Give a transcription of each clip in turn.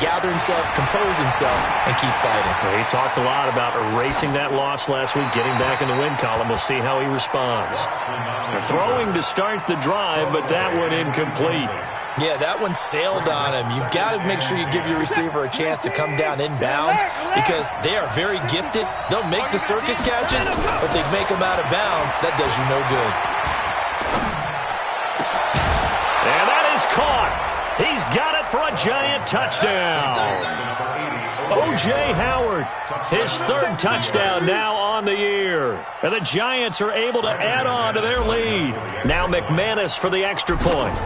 gather himself, compose himself, and keep fighting. Well, he talked a lot about erasing that loss last week, getting back in the win column. We'll see how he responds. They're throwing to start the drive, but that one incomplete. Yeah, that one sailed on him. You've got to make sure you give your receiver a chance to come down inbounds because they are very gifted. They'll make the circus catches, but they make them out of bounds. That does you no good. And that is caught. He's got it for a Giant touchdown. O.J. Howard, his third touchdown now on the year. And the Giants are able to add on to their lead. Now McManus for the extra point.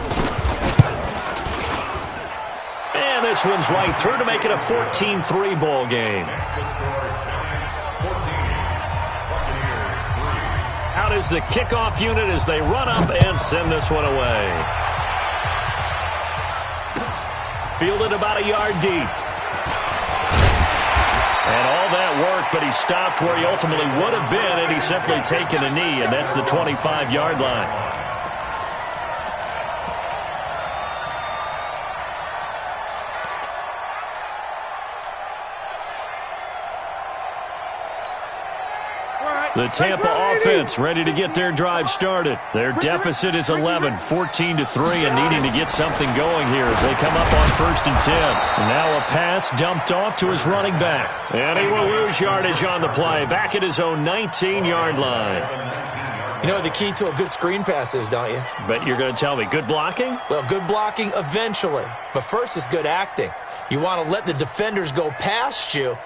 And this one's right through to make it a 14-3 ball game. Out is the kickoff unit as they run up and send this one away. Fielded about a yard deep. And all that work, but he stopped where he ultimately would have been, and he's simply taken a knee, and that's the 25-yard line. The Tampa offense ready to get their drive started. Their deficit is 11, 14-3, and needing to get something going here as they come up on 1st and 10. And now a pass dumped off to his running back. And he will lose yardage on the play, back at his own 19-yard line. You know what the key to a good screen pass is, don't you? But you're going to tell me good blocking? Well, good blocking eventually. But first is good acting. You want to let the defenders go past you,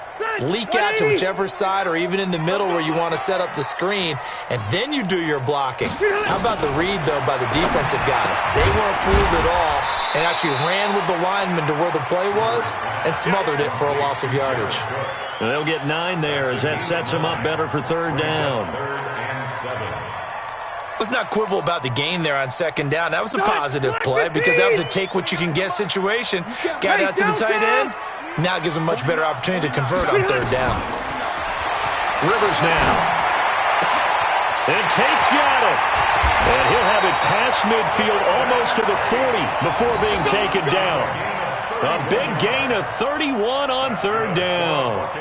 leak out to whichever side or even in the middle where you want to set up the screen, and then you do your blocking. How about the read, though, by the defensive guys? They weren't fooled at all and actually ran with the lineman to where the play was and smothered it for a loss of yardage. And they'll get 9 there as that sets them up better for 3rd down. Let's not quibble about the gain there on 2nd down. That was a positive play because that was a take-what-you-can-get situation. Got out to the tight end. Now it gives them a much better opportunity to convert on 3rd down. Rivers now. And Tate's got it. And he'll have it past midfield almost to the 40 before being taken down. A big gain of 31 on 3rd down.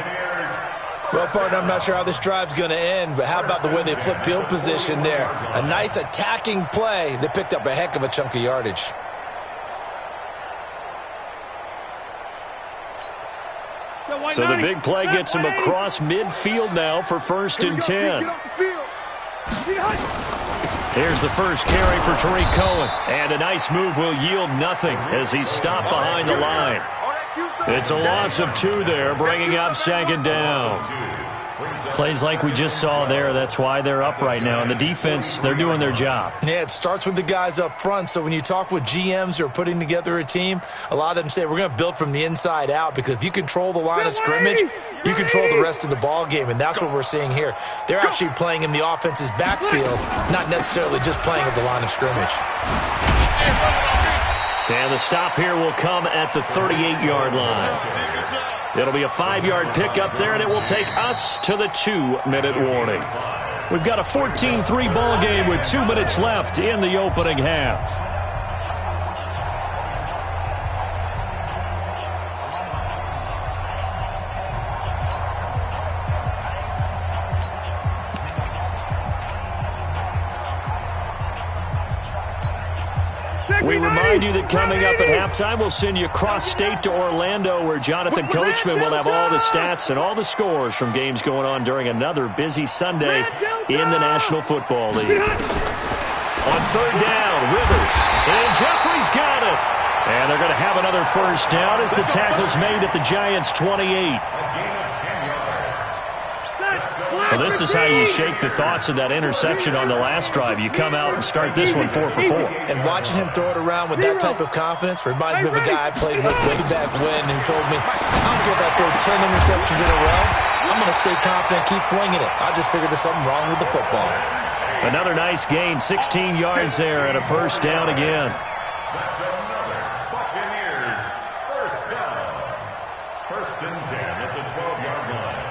Well, partner, I'm not sure how this drive's going to end, but how about the way they flip field position there? A nice attacking play. They picked up a heck of a chunk of yardage. So the big play gets him across midfield now for 1st and 10. Here's the first carry for Tariq Cohen. And a nice move will yield nothing as he's stopped behind the line. It's a loss of 2 there, bringing up 2nd down. Plays like we just saw there, that's why they're up right now. And the defense, they're doing their job. Yeah, it starts with the guys up front. So when you talk with GMs who are putting together a team, a lot of them say we're going to build from the inside out because if you control the line of scrimmage, you control the rest of the ball game, and that's what we're seeing here. They're actually playing in the offense's backfield, not necessarily just playing at the line of scrimmage. And the stop here will come at the 38-yard line. It'll be a 5-yard pickup there, and it will take us to the 2-minute warning. We've got a 14-3 ball game with 2 minutes left in the opening half. We remind you that coming up at halftime, we'll send you cross-state to Orlando, where Jonathan Coachman will have all the stats and all the scores from games going on during another busy Sunday in the National Football League. On 3rd down, Rivers, and Jeffrey's got it. And they're going to have another first down as the tackle's made at the Giants' 28. Well, this is how you shake the thoughts of that interception on the last drive. You come out and start this one 4 for 4. And watching him throw it around with that type of confidence reminds me of a guy I played with way back when who told me, I don't care if I throw 10 interceptions in a row. I'm going to stay confident, keep flinging it. I just figured there's something wrong with the football. Another nice gain, 16 yards there and a first down again. That's another Buccaneers first down. 1st and 10 at the 12-yard line.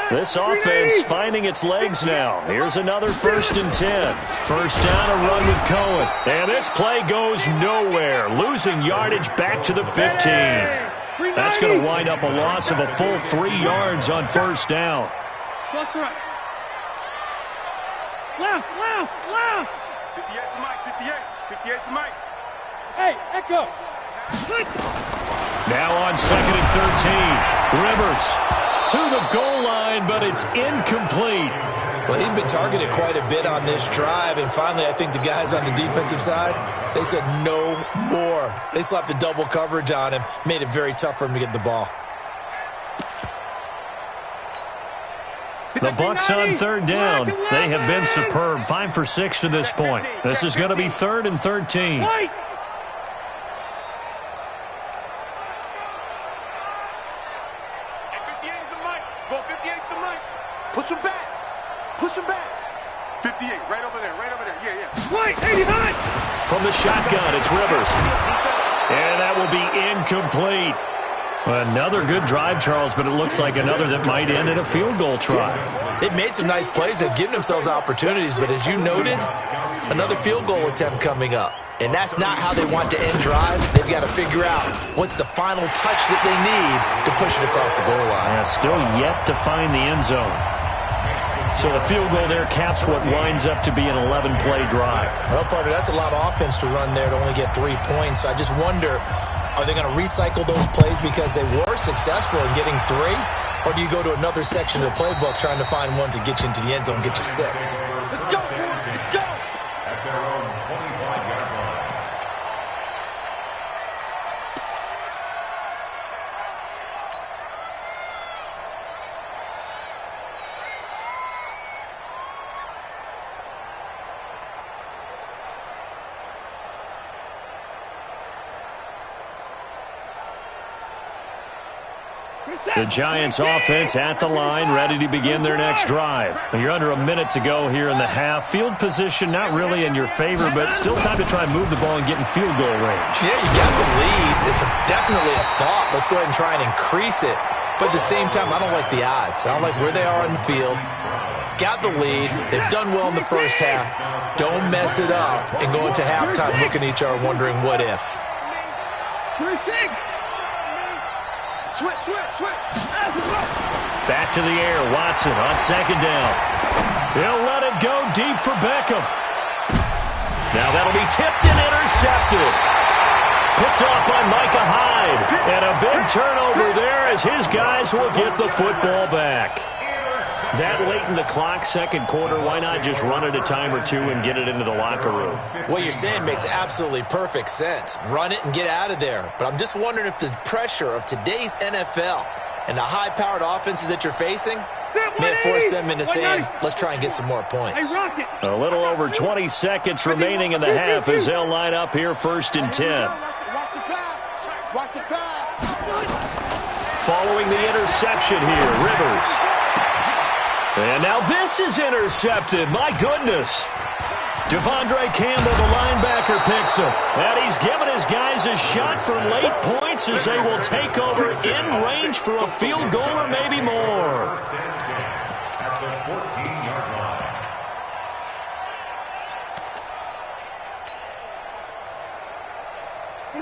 This offense finding its legs now. Here's another 1st and 10. First down, a run with Cohen. And this play goes nowhere. Losing yardage back to the 15. That's going to wind up a loss of a full 3 yards on first down. Left. 58 to Mike, 58 to Mike. Hey, Echo. Now on 2nd and 13. Rivers to the goal line, but it's incomplete. Well, he'd been targeted quite a bit on this drive, and finally I think the guys on the defensive side, they said no more. They slapped the double coverage on him, made it very tough for him to get the ball. The Bucs on 3rd down. They have been superb. 5 for 6 to this point. This is going to be 3rd and 13. Push him back. 58, right over there. Yeah. Right, 89. From the shotgun, it's Rivers. And that will be incomplete. Another good drive, Charles, but it looks like another that might end in a field goal try. They've made some nice plays. They've given themselves opportunities, but as you noted, another field goal attempt coming up. And that's not how they want to end drives. They've got to figure out what's the final touch that they need to push it across the goal line. Yeah, still yet to find the end zone. So the field goal there caps what winds up to be an 11-play drive. Well, partner, that's a lot of offense to run there to only get 3 points. So I just wonder, are they going to recycle those plays because they were successful in getting 3? Or do you go to another section of the playbook trying to find ones that get you into the end zone and get you 6? Let's go. At their own 25-yard line. The Giants offense at the line, ready to begin their next drive. You're under a minute to go here in the half. Field position not really in your favor, but still time to try and move the ball and get in field goal range. Yeah, you got the lead. It's definitely a thought. Let's go ahead and try and increase it. But at the same time, I don't like the odds. I don't like where they are on the field. Got the lead. They've done well in the first half. Don't mess it up and go into halftime looking at each other wondering what if. Switch. Back to the air, Watson on 2nd down. He'll let it go deep for Beckham. Now that'll be tipped and intercepted. Picked off by Micah Hyde. And a big turnover there as his guys will get the football back. That late in the clock, 2nd quarter, why not just run it a time or two and get it into the locker room? What you're saying makes absolutely perfect sense. Run it and get out of there. But I'm just wondering if the pressure of today's NFL and the high-powered offenses that you're facing may force them into saying, let's try and get some more points. A little over 20 seconds remaining in the half as they'll line up here 1st and 10. Watch the pass. Following the interception here, Rivers. And now this is intercepted. My goodness. Devondre Campbell, the linebacker, picks him. And he's given his guys a shot for late points as they will take over in range for a field goal or maybe more. At the 14-yard line.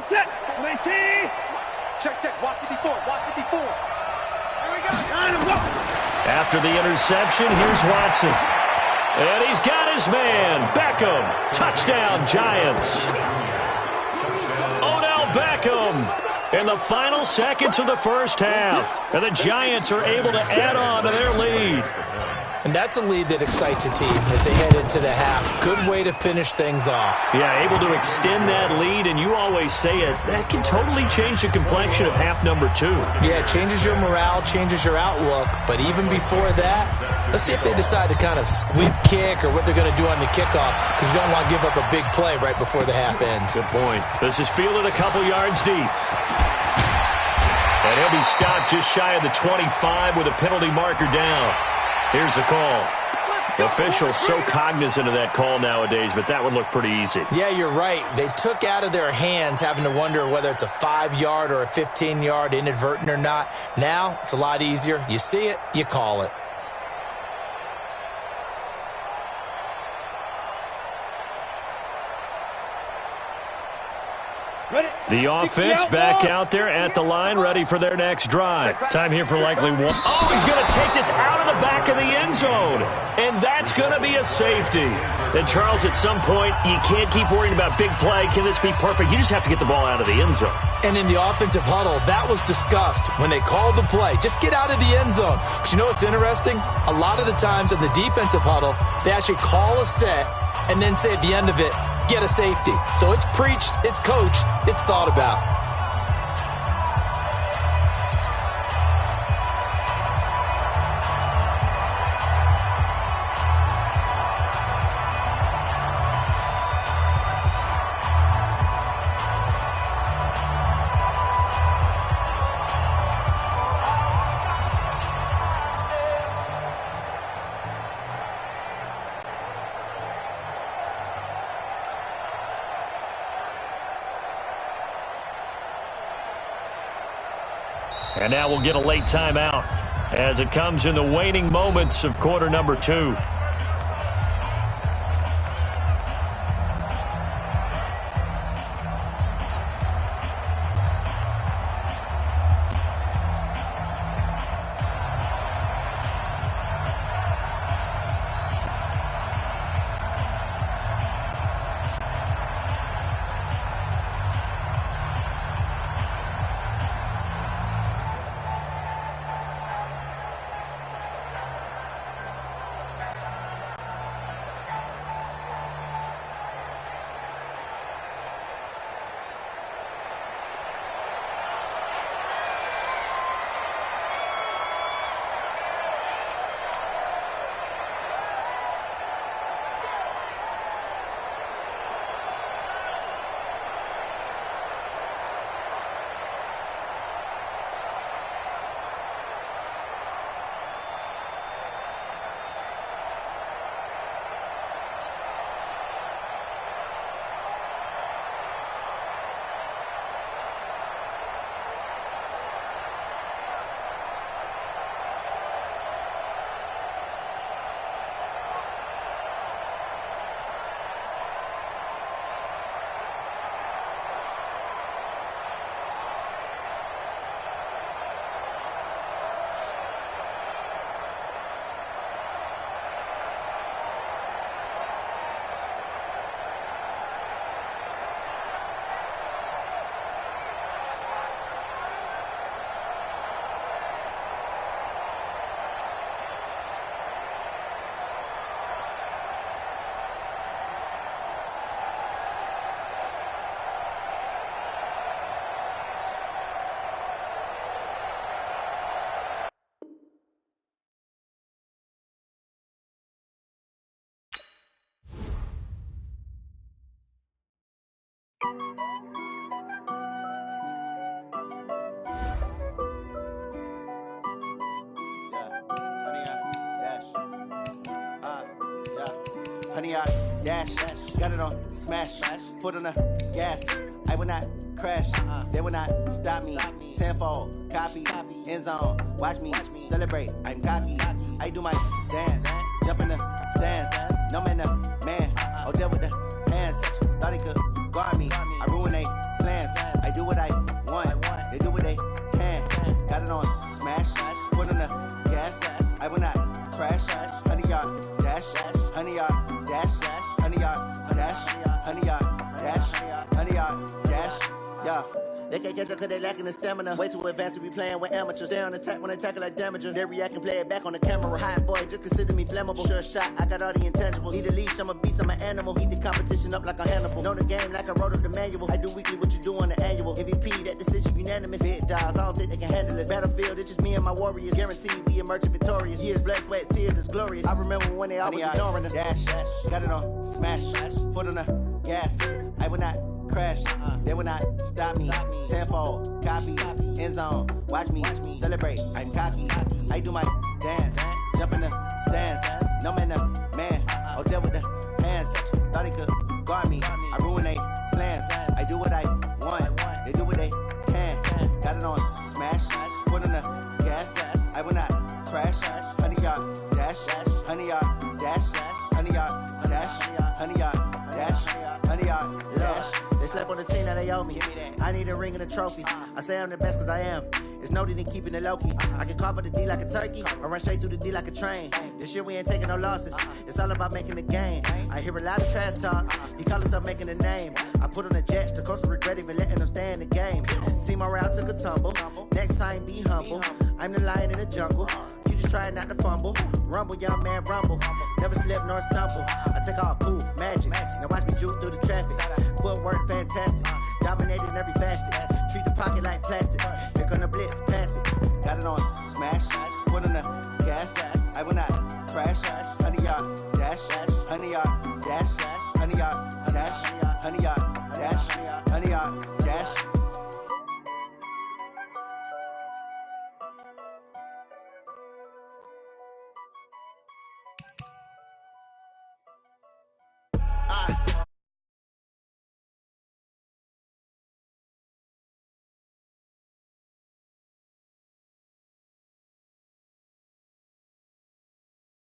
Set. 19. Check. Watch 54. Here we go. After the interception, here's Watson. And he's got his man, Beckham. Touchdown, Giants. Odell Beckham in the final seconds of the first half. And the Giants are able to add on to their lead. And that's a lead that excites a team as they head into the half. Good way to finish things off. Yeah, able to extend that lead, and you always say it, that can totally change the complexion of half number 2. Yeah, it changes your morale, changes your outlook. But even before that, let's see if they decide to kind of squeak kick or what they're going to do on the kickoff, because you don't want to give up a big play right before the half ends. Good point. This is fielded a couple yards deep. And he'll be stopped just shy of the 25 with a penalty marker down. Here's the call. Officials so cognizant of that call nowadays, but that would look pretty easy. Yeah, you're right. They took out of their hands having to wonder whether it's a 5-yard or a 15-yard, inadvertent or not. Now, it's a lot easier. You see it, you call it. The offense back out there at the line, ready for their next drive. Time here for likely one. Oh, he's going to take this out of the back of the end zone. And that's going to be a safety. And, Charles, at some point, you can't keep worrying about big play. Can this be perfect? You just have to get the ball out of the end zone. And in the offensive huddle, that was discussed when they called the play. Just get out of the end zone. But you know what's interesting? A lot of the times in the defensive huddle, they actually call a set and then say at the end of it, get a safety. So it's preached, it's coached, it's thought about. And now we'll get a late timeout as it comes in the waning moments of quarter number 2. Honey, I dash, got it on smash, foot on the gas. I will not crash, they will not stop me. Tenfold, copy, end zone, watch me celebrate. I'm cocky, I do my dance, jump in the stands. No man, the man, oh, deal with the hands. Thought he could guard me, I ruin they plans. I do what I want, they do what they can. Got it on smash, foot on the gas. I will not crash, honey, yard dash, honey, yard dash, honey, yard dash, honey, yard dash, honey, yard dash, yeah. They can't catch up cause they lacking the stamina. Way too advanced to be playing with amateurs. Stay on attack when they tackle like damager. They react and play it back on the camera. Hot boy, just consider me flammable. Sure shot, I got all the intangibles. Need a leash, I'm a beast, I'm an animal. Heat the competition up like a Hannibal. Know the game like I wrote up the manual. I do weekly what you do on the annual. MVP, that decision unanimous. Big dogs, I don't think they can handle this. Battlefield, it's just me and my warriors. Guaranteed we emerging victorious. Years, blood, sweat, tears, it's glorious. I remember when they always ignoring us. Dash, got it on smash, foot on the gas. I will not crash, they will not stop me. Tenfold, copy, end zone, watch me celebrate. I'm cocky, I do my dance, jump in the stands. No man, the man, oh, deal with the hands. Thought he could guard me, I ruin they plans. I do what I want, they do what they can. Got it on smash, foot on the gas. I will not crash, honey, yard dash, honey, yard dash, honey, yard dash, honey, yard dash, honey, yard dash. They slept on the team, now they they owe me. I need a ring and a trophy. I say I'm the best cause I am. It's no need in keeping it low-key. I can cover the D like a turkey or run straight through the D like a train. This year we ain't taking no losses. It's all about making the game. I hear a lot of trash talk. He call himself making a name. I put on the Jets. The coach will regret even letting them stay in the game. Team morale took a tumble. Next time be humble. I'm the lion in the jungle. You just try not to fumble. Rumble, young man, rumble. Never slip nor stumble. I take off, poof, magic. Now watch me juke through the traffic. Footwork fantastic. Dominated in every facet. Treat the pocket like plastic. Here come the blitz, pass it. Got it on, smash. Put on the gas. I will not crash.